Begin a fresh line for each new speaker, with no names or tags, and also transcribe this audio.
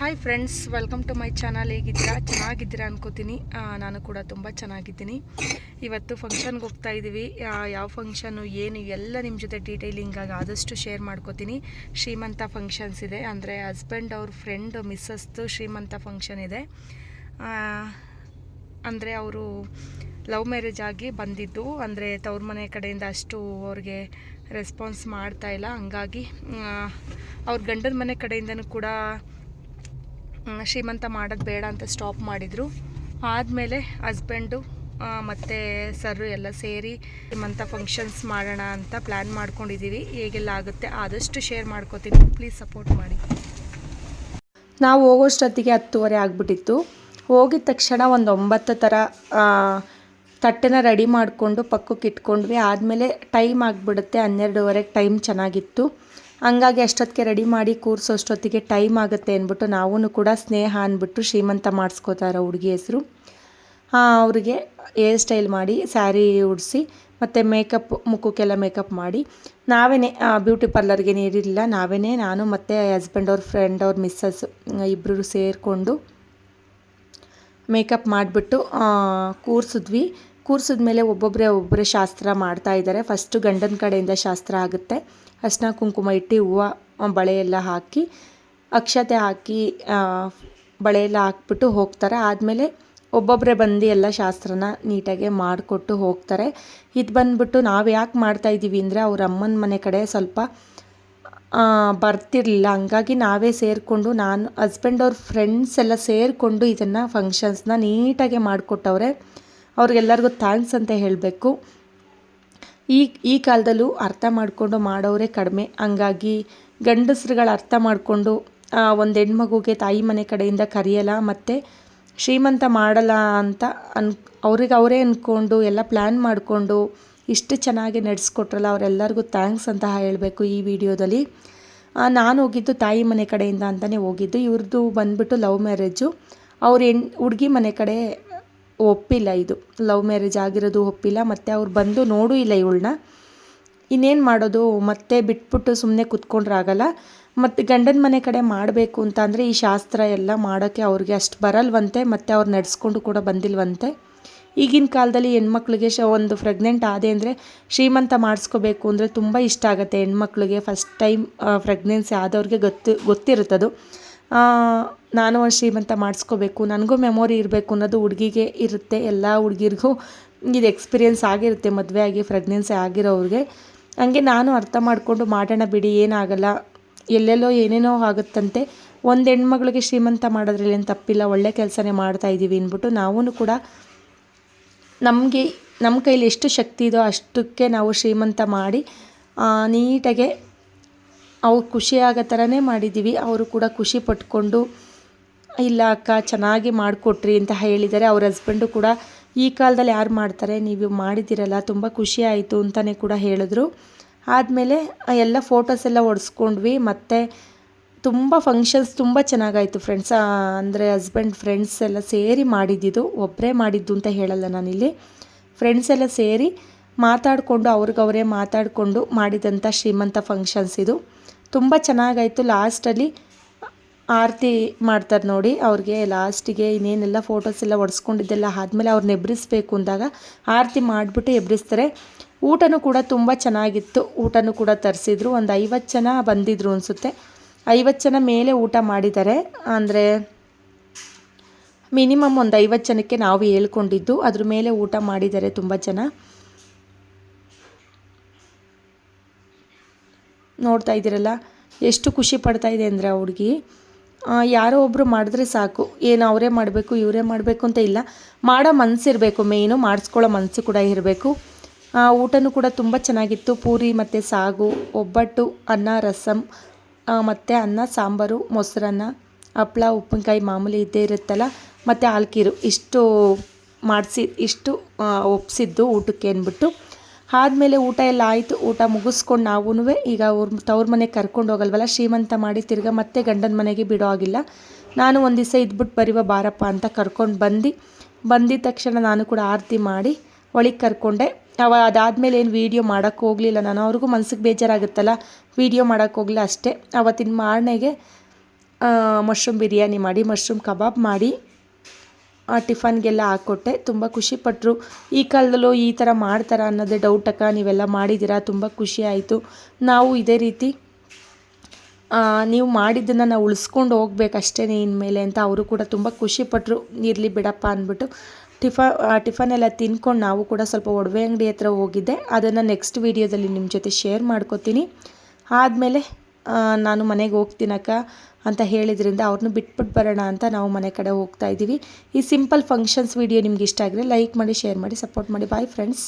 Hi friends, welcome to my channel. ಹೇಗಿದ್ದೀರಾ? ಚೆನ್ನಾಗಿದ್ದೀರಾ ಅನ್ಕೋತೀನಿ. ನಾನು ಕೂಡ ತುಂಬ ಚೆನ್ನಾಗಿದ್ದೀನಿ. ಇವತ್ತು ಫಂಕ್ಷನ್ಗೆ ಹೋಗ್ತಾ ಇದ್ದೀವಿ. ಯಾವ ಫಂಕ್ಷನ್ನು ಏನು ಎಲ್ಲ ನಿಮ್ಮ ಜೊತೆ ಡೀಟೇಲಿಂಗಾಗಿ ಆದಷ್ಟು ಶೇರ್ ಮಾಡ್ಕೋತೀನಿ. ಶ್ರೀಮಂತ ಫಂಕ್ಷನ್ಸ್ ಇದೆ, ಅಂದರೆ ಹಸ್ಬೆಂಡ್ ಅವ್ರ ಫ್ರೆಂಡ್ ಮಿಸ್ಸಸ್ದು ಶ್ರೀಮಂತ ಫಂಕ್ಷನ್ ಇದೆ. ಅಂದರೆ ಅವರು ಲವ್ ಮ್ಯಾರೇಜ್ ಆಗಿ ಬಂದಿದ್ದು, ಅಂದರೆ ತವ್ರ ಮನೆ ಕಡೆಯಿಂದ ಅಷ್ಟು ಅವ್ರಿಗೆ ರೆಸ್ಪಾನ್ಸ್ ಮಾಡ್ತಾಯಿಲ್ಲ. ಹಂಗಾಗಿ ಅವ್ರ ಗಂಡನ ಮನೆ ಕಡೆಯಿಂದನೂ ಕೂಡ ಶ್ರೀಮಂತ ಮಾಡೋದು ಬೇಡ ಅಂತ ಸ್ಟಾಪ್ ಮಾಡಿದರು. ಆದಮೇಲೆ ಹಸ್ಬೆಂಡು ಮತ್ತು ಸರ್ರು ಎಲ್ಲ ಸೇರಿ ಶ್ರೀಮಂತ ಫಂಕ್ಷನ್ಸ್ ಮಾಡೋಣ ಅಂತ ಪ್ಲ್ಯಾನ್ ಮಾಡ್ಕೊಂಡಿದ್ದೀವಿ. ಹೇಗೆಲ್ಲ ಆಗುತ್ತೆ ಆದಷ್ಟು ಶೇರ್ ಮಾಡ್ಕೋತೀನಿ, ಪ್ಲೀಸ್ ಸಪೋರ್ಟ್ ಮಾಡಿ. ನಾವು ಹೋಗೋಷ್ಟೊತ್ತಿಗೆ 10:30 ಆಗಿಬಿಟ್ಟಿತ್ತು. ಹೋಗಿದ ತಕ್ಷಣ ಒಂದು 9 ಥರ ತಟ್ಟೆನ ರೆಡಿ ಮಾಡಿಕೊಂಡು ಪಕ್ಕಕ್ಕೆ ಇಟ್ಕೊಂಡ್ವಿ. ಆದಮೇಲೆ ಟೈಮ್ ಆಗಿಬಿಡುತ್ತೆ, 12:30 ಟೈಮ್ ಚೆನ್ನಾಗಿತ್ತು. ಹಂಗಾಗಿ ಅಷ್ಟೊತ್ತಿಗೆ ರೆಡಿ ಮಾಡಿ ಕೂರಿಸೋಷ್ಟೊತ್ತಿಗೆ ಟೈಮ್ ಆಗುತ್ತೆ ಅಂದ್ಬಿಟ್ಟು ನಾವು ಕೂಡ ಸ್ನೇಹ ಅಂದ್ಬಿಟ್ಟು ಶ್ರೀಮಂತ ಮಾಡಿಸ್ಕೋತಾರೆ ಹುಡುಗಿ ಹೆಸರು. ಅವ್ರಿಗೆ ಹೇರ್ ಸ್ಟೈಲ್ ಮಾಡಿ ಸ್ಯಾರಿ ಉಡಿಸಿ ಮತ್ತು ಮೇಕಪ್, ಮುಖಕ್ಕೆಲ್ಲ ಮೇಕಪ್ ಮಾಡಿ ನಾವೇ ಬ್ಯೂಟಿ ಪಾರ್ಲರ್ಗೆ ನೀರಿಲ್ಲ, ನಾನು ಮತ್ತು ಹಸ್ಬೆಂಡ್ ಅವ್ರ ಫ್ರೆಂಡ್ ಅವ್ರ ಮಿಸ್ಸಸ್ ಇಬ್ಬರು ಸೇರಿಕೊಂಡು ಮೇಕಪ್ ಮಾಡಿಬಿಟ್ಟು ಕೂರಿಸಿದ್ಮೇಲೆ ಒಬ್ಬೊಬ್ಬರೇ ಶಾಸ್ತ್ರ ಮಾಡ್ತಾಯಿದ್ದಾರೆ. ಫಸ್ಟು ಗಂಡನ ಕಡೆಯಿಂದ ಶಾಸ್ತ್ರ ಆಗುತ್ತೆ. ಅರಿಶಿನ ಕುಂಕುಮ ಇಟ್ಟು ಹೂವು ಬಳೆ ಎಲ್ಲ ಹಾಕಿ ಅಕ್ಷತೆ ಹಾಕಿ ಬಳೆ ಎಲ್ಲ ಹಾಕ್ಬಿಟ್ಟು ಹೋಗ್ತಾರೆ. ಆದಮೇಲೆ ಒಬ್ಬೊಬ್ಬರೇ ಬಂದು ಎಲ್ಲ ಶಾಸ್ತ್ರನ ನೀಟಾಗಿ ಮಾಡಿಕೊಟ್ಟು ಹೋಗ್ತಾರೆ. ಇದು ಬಂದ್ಬಿಟ್ಟು ನಾವು ಯಾಕೆ ಮಾಡ್ತಾಯಿದ್ದೀವಿ ಅಂದರೆ ಅವ್ರ ಅಮ್ಮನ ಮನೆ ಕಡೆ ಸ್ವಲ್ಪ ಬರ್ತಿರಲಿಲ್ಲ. ಹಂಗಾಗಿ ನಾವೇ ಸೇರಿಕೊಂಡು ನಾನು ಹಸ್ಬೆಂಡ್ ಅವ್ರ ಫ್ರೆಂಡ್ಸ್ ಎಲ್ಲ ಸೇರಿಕೊಂಡು ಇದನ್ನು ಫಂಕ್ಷನ್ಸ್ನ ನೀಟಾಗಿ ಮಾಡಿಕೊಟ್ಟವ್ರೆ. ಅವ್ರಿಗೆಲ್ಲರಿಗೂ ಥ್ಯಾಂಕ್ಸ್ ಅಂತ ಹೇಳಬೇಕು. ಈ ಕಾಲದಲ್ಲೂ ಅರ್ಥ ಮಾಡಿಕೊಂಡು ಮಾಡೋರೇ ಕಡಿಮೆ. ಹಂಗಾಗಿ ಗಂಡಸ್ರುಗಳು ಅರ್ಥ ಮಾಡಿಕೊಂಡು ಒಂದು ಹೆಣ್ಮಗುಗೆ ತಾಯಿ ಮನೆ ಕಡೆಯಿಂದ ಕರೆಯಲ್ಲ ಮತ್ತು ಶ್ರೀಮಂತ ಮಾಡಲ್ಲ ಅಂತ ಅವರೇ ಅಂದ್ಕೊಂಡು ಎಲ್ಲ ಪ್ಲ್ಯಾನ್ ಮಾಡಿಕೊಂಡು ಇಷ್ಟು ಚೆನ್ನಾಗಿ ನಡೆಸ್ಕೊಟ್ರಲ್ಲ, ಅವರೆಲ್ಲರಿಗೂ ಥ್ಯಾಂಕ್ಸ್ ಅಂತ ಹೇಳಬೇಕು. ಈ ವಿಡಿಯೋದಲ್ಲಿ ನಾನು ಹೋಗಿದ್ದು ತಾಯಿ ಮನೆ ಕಡೆಯಿಂದ ಅಂತಲೇ ಹೋಗಿದ್ದು. ಇವ್ರದ್ದು ಬಂದ್ಬಿಟ್ಟು ಲವ್ ಮ್ಯಾರೇಜು. ಹುಡುಗಿ ಮನೆ ಕಡೆ ಒಪ್ಪಿಲ್ಲ, ಇದು ಲವ್ ಮ್ಯಾರೇಜ್ ಆಗಿರೋದು ಒಪ್ಪಿಲ್ಲ. ಮತ್ತು ಅವ್ರು ಬಂದು ನೋಡೂ ಇಲ್ಲ ಇವಳನ್ನ. ಇನ್ನೇನು ಮಾಡೋದು, ಮತ್ತೆ ಬಿಟ್ಬಿಟ್ಟು ಸುಮ್ಮನೆ ಕೂತ್ಕೊಂಡ್ರಾಗಲ್ಲ. ಮತ್ತು ಗಂಡನ ಮನೆ ಕಡೆ ಮಾಡಬೇಕು ಅಂತ ಅಂದರೆ ಈ ಶಾಸ್ತ್ರ ಎಲ್ಲ ಮಾಡೋಕ್ಕೆ ಅವ್ರಿಗೆ ಅಷ್ಟು ಬರಲ್ವಂತೆ, ಮತ್ತು ಅವ್ರು ನಡೆಸ್ಕೊಂಡು ಕೂಡ ಬಂದಿಲ್ವಂತೆ. ಈಗಿನ ಕಾಲದಲ್ಲಿ ಹೆಣ್ಮಕ್ಳಿಗೆ ಒಂದು ಪ್ರೆಗ್ನೆಂಟ್ ಆದೆ ಅಂದರೆ ಶ್ರೀಮಂತ ಮಾಡಿಸ್ಕೋಬೇಕು ಅಂದರೆ ತುಂಬ ಇಷ್ಟ ಆಗುತ್ತೆ ಹೆಣ್ಮಕ್ಳಿಗೆ. ಫಸ್ಟ್ ಟೈಮ್ ಪ್ರೆಗ್ನೆನ್ಸಿ ಆದವ್ರಿಗೆ ಗೊತ್ತಿರುತ್ತದು. ನಾನು ಒಂದು ಶ್ರೀಮಂತ ಮಾಡಿಸ್ಕೋಬೇಕು, ನನಗೂ ಮೆಮೊರಿ ಇರಬೇಕು ಅನ್ನೋದು ಹುಡುಗಿಗೆ ಇರುತ್ತೆ. ಎಲ್ಲ ಹುಡುಗಿರಿಗೂ ಇದು ಎಕ್ಸ್ಪೀರಿಯೆನ್ಸ್ ಆಗಿರುತ್ತೆ, ಮದುವೆ ಆಗಿ ಪ್ರೆಗ್ನೆನ್ಸಿ ಆಗಿರೋರಿಗೆ. ಹಂಗೆ ನಾನು ಅರ್ಥ ಮಾಡಿಕೊಂಡು ಮಾಡೋಣ ಬಿಡಿ, ಏನಾಗಲ್ಲ, ಎಲ್ಲೆಲ್ಲೋ ಏನೇನೋ ಆಗುತ್ತಂತೆ. ಒಂದು ಹೆಣ್ಮಗಳಿಗೆ ಶ್ರೀಮಂತ ಮಾಡೋದ್ರಲ್ಲಿ ಏನು ತಪ್ಪಿಲ್ಲ, ಒಳ್ಳೆ ಕೆಲಸನೇ ಮಾಡ್ತಾಯಿದ್ದೀವಿ ಅಂದ್ಬಿಟ್ಟು ನಾವು ಕೂಡ ನಮ್ಮ ಕೈಲಿ ಎಷ್ಟು ಶಕ್ತಿ ಇದೋ ಅಷ್ಟಕ್ಕೆ ನಾವು ಶ್ರೀಮಂತ ಮಾಡಿ ನೀಟಾಗೆ ಅವ್ರು ಖುಷಿಯಾಗೋ ಥರನೇ ಮಾಡಿದ್ದೀವಿ. ಅವರು ಕೂಡ ಖುಷಿ ಪಟ್ಕೊಂಡು ಇಲ್ಲ ಅಕ್ಕ ಚೆನ್ನಾಗಿ ಮಾಡಿಕೊಟ್ರಿ ಅಂತ ಹೇಳಿದ್ದಾರೆ. ಅವ್ರ ಹಸ್ಬೆಂಡು ಕೂಡ ಈ ಕಾಲದಲ್ಲಿ ಯಾರು ಮಾಡ್ತಾರೆ, ನೀವು ಮಾಡಿದ್ದೀರಲ್ಲ ತುಂಬ ಖುಷಿ ಆಯಿತು ಅಂತಲೇ ಕೂಡ ಹೇಳಿದ್ರು. ಆದಮೇಲೆ ಎಲ್ಲ ಫೋಟೋಸ್ ಎಲ್ಲ ಹೊಡ್ಸ್ಕೊಂಡ್ವಿ. ಮತ್ತು ತುಂಬ ಫಂಕ್ಷನ್ಸ್ ತುಂಬ ಚೆನ್ನಾಗಾಯಿತು ಫ್ರೆಂಡ್ಸ್. ಅಂದರೆ ಹಸ್ಬೆಂಡ್ ಫ್ರೆಂಡ್ಸ್ ಎಲ್ಲ ಸೇರಿ ಮಾಡಿದ್ದಿದ್ದು, ಒಬ್ಬರೇ ಮಾಡಿದ್ದು ಅಂತ ಹೇಳಲ್ಲ ನಾನಿಲ್ಲಿ. ಫ್ರೆಂಡ್ಸ್ ಎಲ್ಲ ಸೇರಿ ಮಾತಾಡಿಕೊಂಡು ಅವ್ರಿಗವರೇ ಮಾತಾಡಿಕೊಂಡು ಮಾಡಿದಂಥ ಶ್ರೀಮಂತ ಫಂಕ್ಷನ್ಸ್ ಇದು. ತುಂಬ ಚೆನ್ನಾಗಾಯಿತು. ಲಾಸ್ಟಲ್ಲಿ ಆರತಿ ಮಾಡ್ತಾರೆ ನೋಡಿ, ಅವ್ರಿಗೆ ಲಾಸ್ಟಿಗೆ ಇನ್ನೇನೆಲ್ಲ ಫೋಟೋಸ್ ಎಲ್ಲ ಹೊಡ್ಸ್ಕೊಂಡಿದ್ದೆಲ್ಲ ಆದಮೇಲೆ ಅವ್ರನ್ನ ಎಬ್ಬಿಸ್ಬೇಕು ಅಂದಾಗ ಆರತಿ ಮಾಡಿಬಿಟ್ಟು ಎಬ್ಬಿಸ್ತಾರೆ. ಊಟನೂ ಕೂಡ ತುಂಬ ಚೆನ್ನಾಗಿತ್ತು. ಊಟನೂ ಕೂಡ ತರಿಸಿದ್ರು. ಒಂದು 50 ಜನ ಬಂದಿದ್ರು ಅನಿಸುತ್ತೆ. 50 ಜನ ಮೇಲೆ ಊಟ ಮಾಡಿದ್ದಾರೆ. ಅಂದರೆ ಮಿನಿಮಮ್ ಒಂದು 50 ಜನಕ್ಕೆ ನಾವು ಹೇಳ್ಕೊಂಡಿದ್ದು, ಅದ್ರ ಮೇಲೆ ಊಟ ಮಾಡಿದ್ದಾರೆ ತುಂಬ ಜನ. ನೋಡ್ತಾ ಇದ್ದೀರಲ್ಲ ಎಷ್ಟು ಖುಷಿ ಪಡ್ತಾ ಇದೆ ಅಂದರೆ ಆ ಹುಡುಗಿ. ಯಾರೋ ಒಬ್ಬರು ಮಾಡಿದ್ರೆ ಸಾಕು, ಏನು ಅವರೇ ಮಾಡಬೇಕು ಇವರೇ ಮಾಡಬೇಕು ಅಂತ ಇಲ್ಲ, ಮಾಡೋ ಮನಸ್ಸಿರಬೇಕು, ಮೇಯ್ನು ಮಾಡಿಸ್ಕೊಳ್ಳೋ ಮನಸ್ಸು ಕೂಡ ಇರಬೇಕು. ಊಟನೂ ಕೂಡ ತುಂಬ ಚೆನ್ನಾಗಿತ್ತು. ಪೂರಿ ಮತ್ತು ಸಾಗು, ಒಬ್ಬಟ್ಟು, ಅನ್ನ, ರಸಮ್ ಮತ್ತು ಅನ್ನ ಸಾಂಬಾರು, ಮೊಸರನ್ನ, ಹಪ್ಪಳ, ಉಪ್ಪಿನಕಾಯಿ ಮಾಮೂಲಿ ಇದ್ದೇ ಇರುತ್ತಲ್ಲ, ಮತ್ತು ಹಾಲ್ಕೀರು ಇಷ್ಟು ಒಪ್ಪಿಸಿದ್ದು ಊಟಕ್ಕೆ ಅಂದ್ಬಿಟ್ಟು. ಆದಮೇಲೆ ಊಟ ಎಲ್ಲ ಆಯಿತು. ಊಟ ಮುಗಿಸ್ಕೊಂಡು ನಾವೂ ಈಗ ತವ್ರ ಮನೆಗೆ ಕರ್ಕೊಂಡು ಹೋಗಲ್ವಲ್ಲ, ಶ್ರೀಮಂತ ಮಾಡಿ ತಿರ್ಗಾ ಮತ್ತೆ ಗಂಡನ ಮನೆಗೆ ಬಿಡೋ ಆಗಿಲ್ಲ. ನಾನು ಒಂದು ದಿವಸ ಇದ್ಬಿಟ್ಟು ಬರೀವ ಬಾರಪ್ಪ ಅಂತ ಕರ್ಕೊಂಡು ಬಂದಿದ್ದ ತಕ್ಷಣ ನಾನು ಕೂಡ ಆರತಿ ಮಾಡಿ ಒಳಗೆ ಕರ್ಕೊಂಡೆ. ಅದಾದಮೇಲೆ ಏನು ವೀಡಿಯೋ ಮಾಡೋಕ್ಕೆ ಹೋಗಲಿಲ್ಲ ನಾನು. ಅವ್ರಿಗೂ ಮನ್ಸಿಗೆ ಬೇಜಾರಾಗುತ್ತಲ್ಲ, ವೀಡಿಯೋ ಮಾಡೋಕ್ಕೆ ಹೋಗಲಿಲ್ಲ ಅಷ್ಟೇ. ಅವತ್ತಿನ ಮಾರನೆಗೆ ಮಶ್ರೂಮ್ ಬಿರಿಯಾನಿ ಮಾಡಿ, ಮಶ್ರೂಮ್ ಕಬಾಬ್ ಮಾಡಿ ಟಿಫನ್ಗೆಲ್ಲ ಹಾಕ್ಕೊಟ್ಟೆ. ತುಂಬ ಖುಷಿಪಟ್ಟರು. ಈ ಕಾಲದಲ್ಲೂ ಈ ಥರ ಮಾಡ್ತಾರಾ ಅನ್ನೋದೇ ಡೌಟ್ ಅಕ್ಕ, ನೀವೆಲ್ಲ ಮಾಡಿದ್ದೀರಾ, ತುಂಬ ಖುಷಿ ಆಯಿತು. ನಾವು ಇದೇ ರೀತಿ ನೀವು ಮಾಡಿದ್ದನ್ನು ನಾವು ಉಳಿಸ್ಕೊಂಡು ಹೋಗ್ಬೇಕಷ್ಟೇ ಇನ್ಮೇಲೆ ಅಂತ ಅವರು ಕೂಡ ತುಂಬ ಖುಷಿಪಟ್ಟರು. ಇರಲಿ ಬಿಡಪ್ಪ ಅಂದ್ಬಿಟ್ಟು ಟಿಫನ್ ಎಲ್ಲ ತಿನ್ಕೊಂಡು ನಾವು ಕೂಡ ಸ್ವಲ್ಪ ಒಡವೆ ಅಂಗಡಿ ಹತ್ರ ಹೋಗಿದ್ದೆ. ಅದನ್ನು ನೆಕ್ಸ್ಟ್ ವೀಡಿಯೋದಲ್ಲಿ ನಿಮ್ಮ ಜೊತೆ ಶೇರ್ ಮಾಡ್ಕೋತೀನಿ. ಆದಮೇಲೆ ನಾನು ಮನೆಗೆ ಹೋಗ್ತೀನಕ್ಕ ಅಂತ ಹೇಳಿದ್ರಿಂದ ಅವ್ರನ್ನೂ ಬಿಟ್ಬಿಟ್ಟು ಬರೋಣ ಅಂತ ನಾವು ಮನೆ ಕಡೆ ಹೋಗ್ತಾ ಇದ್ದೀವಿ. ಈ ಸಿಂಪಲ್ ಫಂಕ್ಷನ್ಸ್ ವೀಡಿಯೋ ನಿಮ್ಗೆ ಇಷ್ಟ ಆಗಿದ್ರೆ ಲೈಕ್ ಮಾಡಿ, ಶೇರ್ ಮಾಡಿ, ಸಪೋರ್ಟ್ ಮಾಡಿ. Bye friends.